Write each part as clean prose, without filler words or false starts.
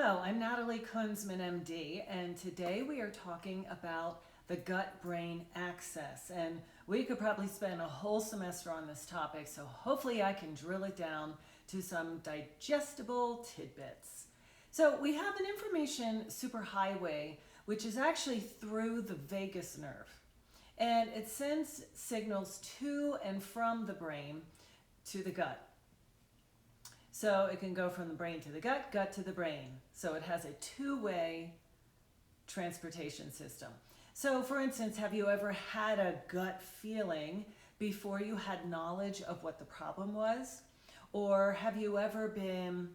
Hello, I'm Natalie Kunsman, MD, and today we are talking about the gut-brain axis. And we could probably spend a whole semester on this topic, so hopefully I can drill it down to some digestible tidbits. So we have an information superhighway, which is actually through the vagus nerve. And it sends signals to and from the brain to the gut. So it can go from the brain to the gut, gut to the brain. So it has a two-way transportation system. So for instance, have you ever had a gut feeling before you had knowledge of what the problem was? Or have you ever been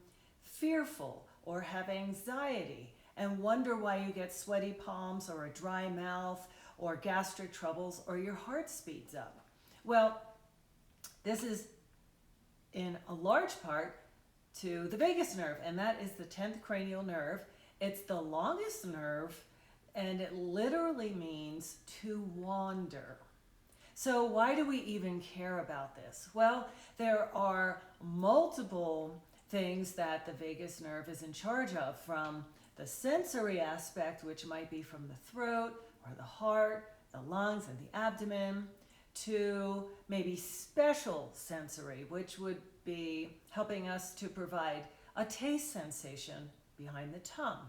fearful or have anxiety and wonder why you get sweaty palms or a dry mouth or gastric troubles or your heart speeds up? Well, this is in a large part to the vagus nerve, and that is the 10th cranial nerve. It's the longest nerve, and it literally means to wander. So why do we even care about this? Well, there are multiple things that the vagus nerve is in charge of, from the sensory aspect, which might be from the throat or the heart, the lungs, and the abdomen, to maybe special sensory, which would be helping us to provide a taste sensation behind the tongue.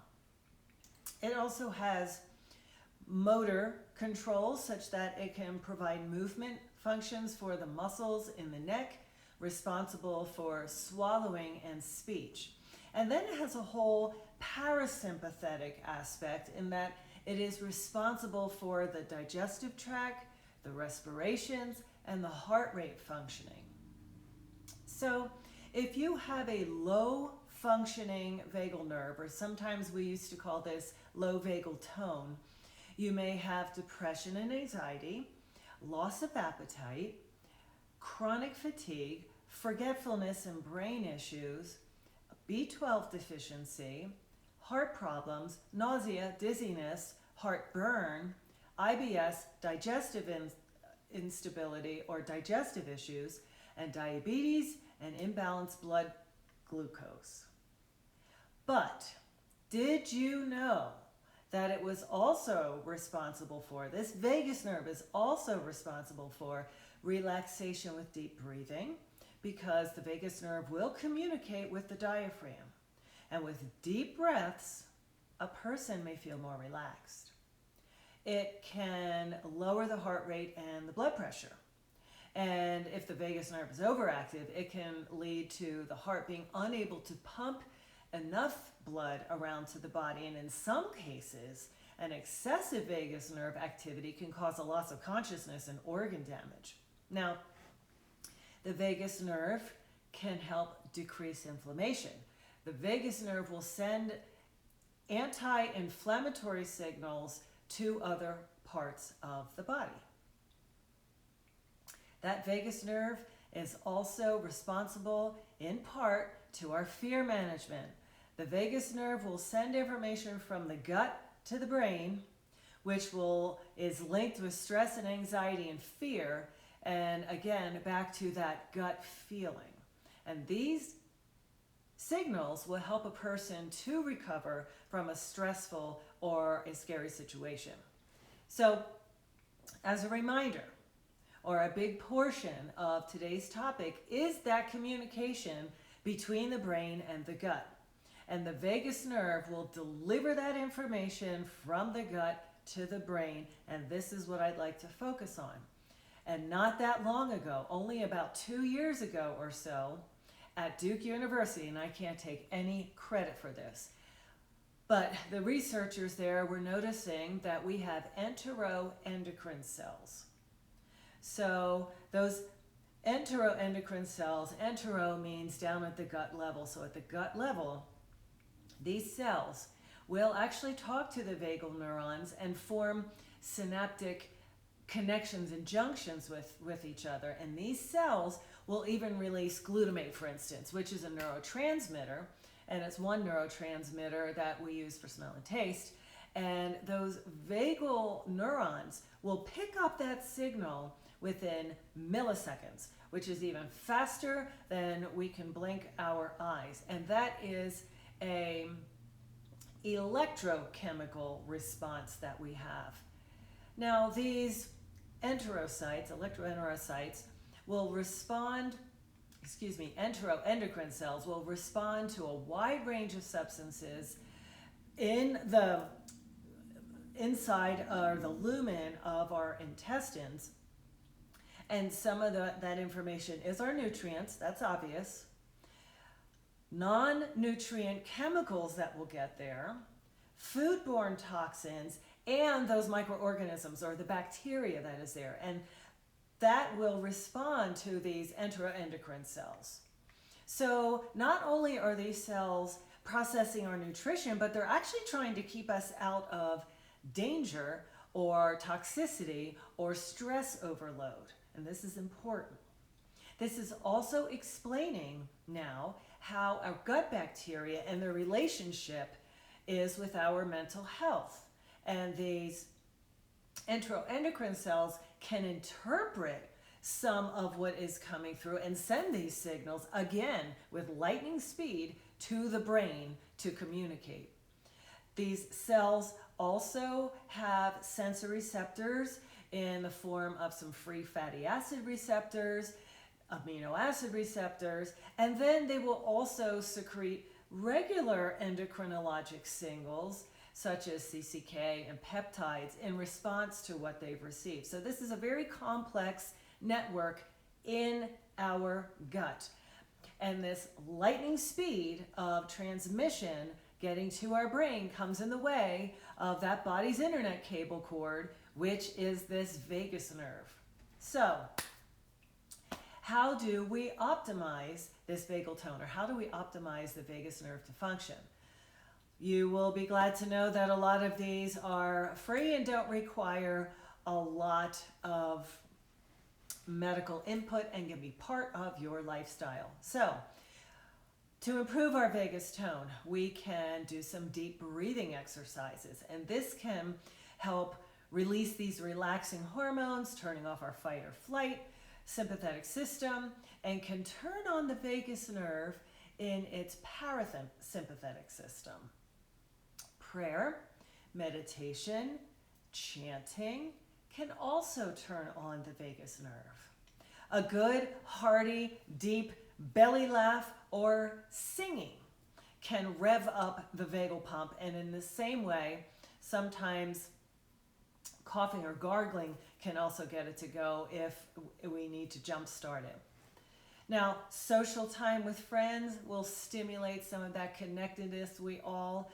It also has motor controls such that it can provide movement functions for the muscles in the neck, responsible for swallowing and speech. And then it has a whole parasympathetic aspect in that it is responsible for the digestive tract, the respirations, and the heart rate functioning. So if you have a low functioning vagal nerve, or sometimes we used to call this low vagal tone, you may have depression and anxiety, loss of appetite, chronic fatigue, forgetfulness and brain issues, B12 deficiency, heart problems, nausea, dizziness, heartburn, IBS, digestive instability or digestive issues, and diabetes and imbalanced blood glucose. But did you know that it was also responsible for, this vagus nerve is also responsible for relaxation with deep breathing, because the vagus nerve will communicate with the diaphragm. And with deep breaths, a person may feel more relaxed. It can lower the heart rate and the blood pressure. And if the vagus nerve is overactive, it can lead to the heart being unable to pump enough blood around to the body. And in some cases, an excessive vagus nerve activity can cause a loss of consciousness and organ damage. Now, the vagus nerve can help decrease inflammation. The vagus nerve will send anti-inflammatory signals to other parts of the body. That vagus nerve is also responsible in part to our fear management. The vagus nerve will send information from the gut to the brain, which is linked with stress and anxiety and fear, and again, back to that gut feeling. And these signals will help a person to recover from a stressful or a scary situation. So, as a reminder, or a big portion of today's topic, is that communication between the brain and the gut. And the vagus nerve will deliver that information from the gut to the brain, and this is what I'd like to focus on. And not that long ago, only about 2 years ago or so, at Duke University, and I can't take any credit for this, but the researchers there were noticing that we have enteroendocrine cells. So those enteroendocrine cells, entero means down at the gut level. So at the gut level, these cells will actually talk to the vagal neurons and form synaptic connections and junctions with each other. And these cells will even release glutamate, for instance, which is a neurotransmitter. And it's one neurotransmitter that we use for smell and taste. And those vagal neurons will pick up that signal within milliseconds, which is even faster than we can blink our eyes. And that is a electrochemical response that we have. Now, these electroenterocytes will respond, endocrine cells will respond to a wide range of substances in the inside or the lumen of our intestines. And some of that information is our nutrients, that's obvious. Non-nutrient chemicals that will get there, foodborne toxins, and those microorganisms or the bacteria that is there. And that will respond to these enteroendocrine cells. So not only are these cells processing our nutrition, but they're actually trying to keep us out of danger or toxicity or stress overload. And this is important. This is also explaining now how our gut bacteria and their relationship is with our mental health. And these enteroendocrine cells can interpret some of what is coming through and send these signals, again, with lightning speed to the brain to communicate. These cells also have sensory receptors in the form of some free fatty acid receptors, amino acid receptors, and then they will also secrete regular endocrinologic signals such as CCK and peptides in response to what they've received. So this is a very complex network in our gut. And this lightning speed of transmission getting to our brain comes in the way of that body's internet cable cord, which is this vagus nerve. So, how do we optimize this vagal tone, or how do we optimize the vagus nerve to function? You will be glad to know that a lot of these are free and don't require a lot of medical input and can be part of your lifestyle. So, to improve our vagus tone, we can do some deep breathing exercises, and this can help release these relaxing hormones, turning off our fight or flight sympathetic system, and can turn on the vagus nerve in its parasympathetic system. Prayer, meditation, chanting can also turn on the vagus nerve. A good, hearty, deep belly laugh or singing can rev up the vagal pump, and in the same way, sometimes coughing or gargling can also get it to go if we need to jumpstart it. Now, social time with friends will stimulate some of that connectedness we all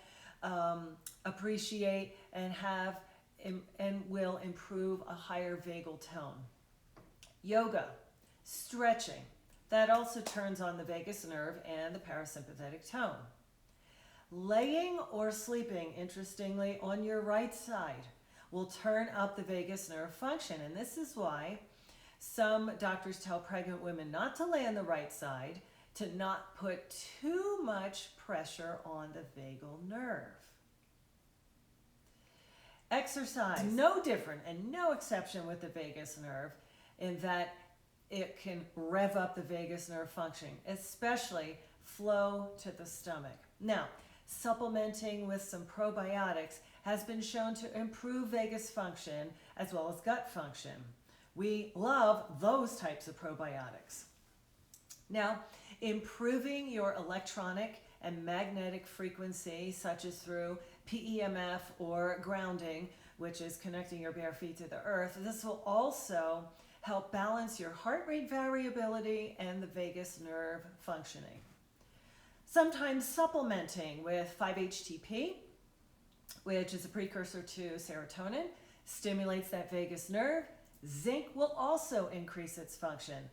appreciate and have and will improve a higher vagal tone. Yoga, stretching, that also turns on the vagus nerve and the parasympathetic tone. Laying or sleeping, interestingly, on your right side will turn up the vagus nerve function. And this is why some doctors tell pregnant women not to lay on the right side, to not put too much pressure on the vagal nerve. Exercise, no different and no exception with the vagus nerve in that it can rev up the vagus nerve function, especially flow to the stomach. Now, supplementing with some probiotics has been shown to improve vagus function as well as gut function. We love those types of probiotics. Now, improving your electronic and magnetic frequency, such as through PEMF or grounding, which is connecting your bare feet to the earth, this will also help balance your heart rate variability and the vagus nerve functioning. Sometimes supplementing with 5-HTP, which is a precursor to serotonin, stimulates that vagus nerve. Zinc will also increase its function.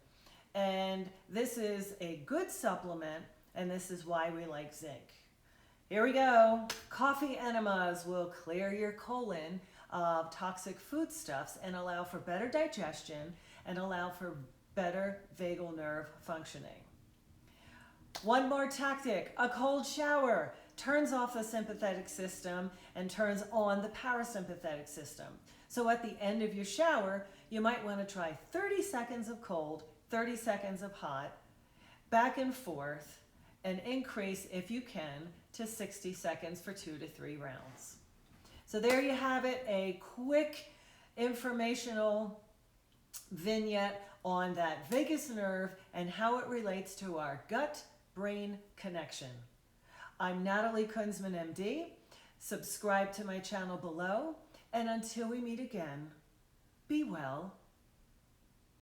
And this is a good supplement, and this is why we like zinc. Here we go. Coffee enemas will clear your colon of toxic foodstuffs and allow for better digestion and allow for better vagal nerve functioning. One more tactic, a cold shower turns off the sympathetic system and turns on the parasympathetic system. So at the end of your shower, you might want to try 30 seconds of cold, 30 seconds of hot, back and forth, and increase, if you can, to 60 seconds for 2 to 3 rounds. So there you have it, a quick informational vignette on that vagus nerve and how it relates to our gut-brain connection. I'm Natalie Kunsman, MD. Subscribe to my channel below, and until we meet again, be well